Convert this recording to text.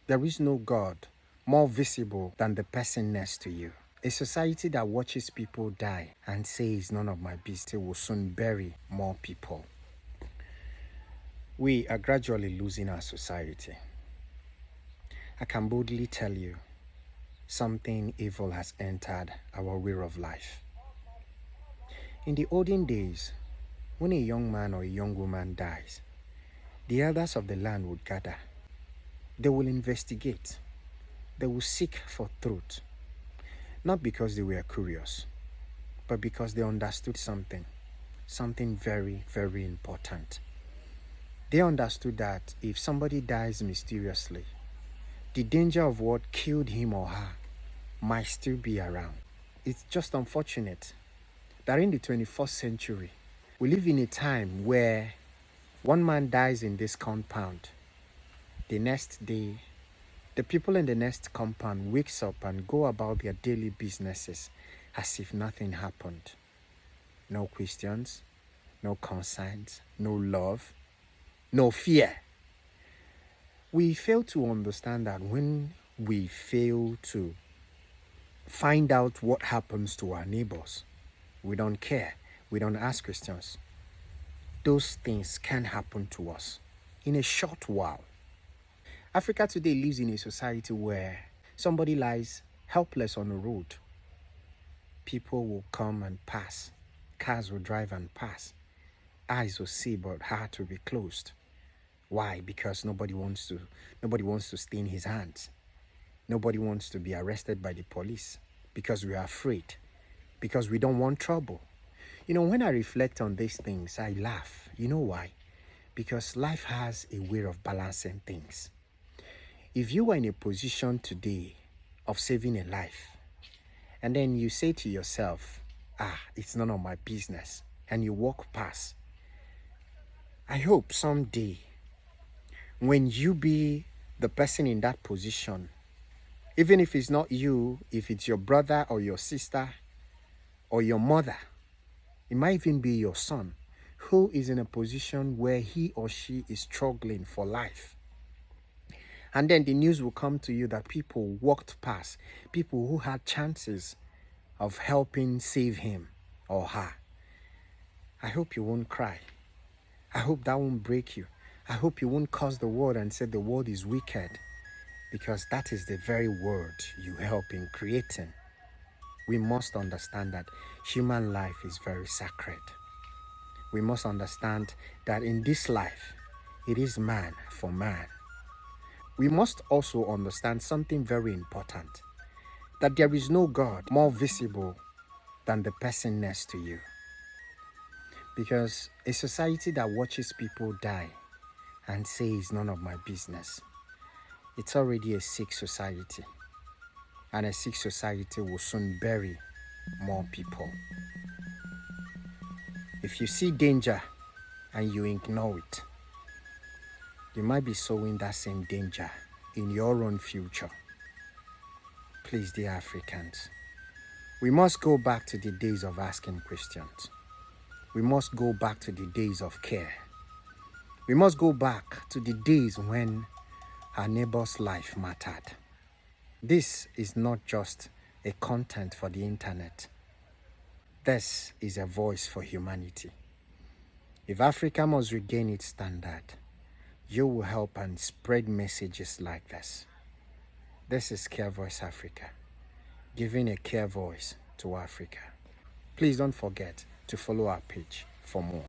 There is no God more visible than the person next to you. A society that watches people die and says none of my business will soon bury more people. We are gradually losing our society. I can boldly tell you, something evil has entered our way of life. In the olden days, when a young man or a young woman dies, the elders of the land would gather. They will investigate. They will seek for truth. Not because they were curious, but because they understood something very, very important. They understood that if somebody dies mysteriously, the danger of what killed him or her might still be around. It's just unfortunate that in the 21st century, we live in a time where one man dies in this compound. The next day, the people in the next compound wakes up and go about their daily businesses as if nothing happened. No questions, no concerns, no love, no fear. We fail to understand that when we fail to find out what happens to our neighbors, we don't care, we don't ask questions, those things can happen to us in a short while. Africa today lives in a society where somebody lies helpless on the road. People will come and pass. Cars will drive and pass. Eyes will see, but heart will be closed. Why? Because nobody wants to stain his hands. Nobody wants to be arrested by the police because we are afraid, because we don't want trouble. When I reflect on these things, I laugh. You know why? Because life has a way of balancing things. If you are in a position today of saving a life, and then you say to yourself, it's none of my business, and you walk past, I hope someday when you be the person in that position, even if it's not you, if it's your brother or your sister or your mother, it might even be your son, who is in a position where he or she is struggling for life. And then the news will come to you that people walked past, people who had chances of helping save him or her. I hope you won't cry. I hope that won't break you. I hope you won't curse the world and say the world is wicked, because that is the very word you help in creating. We must understand that human life is very sacred. We must understand that in this life, it is man for man. We must also understand something very important, that there is no God more visible than the person next to you. Because a society that watches people die and says none of my business, it's already a sick society. And a sick society will soon bury more people. If you see danger and you ignore it, you might be sowing that same danger in your own future. Please, dear Africans, we must go back to the days of asking questions. We must go back to the days of care. We must go back to the days when our neighbor's life mattered. This is not just a content for the internet. This is a voice for humanity. If Africa must regain its standard, you will help and spread messages like this. This is Care Voice Africa, giving a care voice to Africa. Please don't forget to follow our page for more.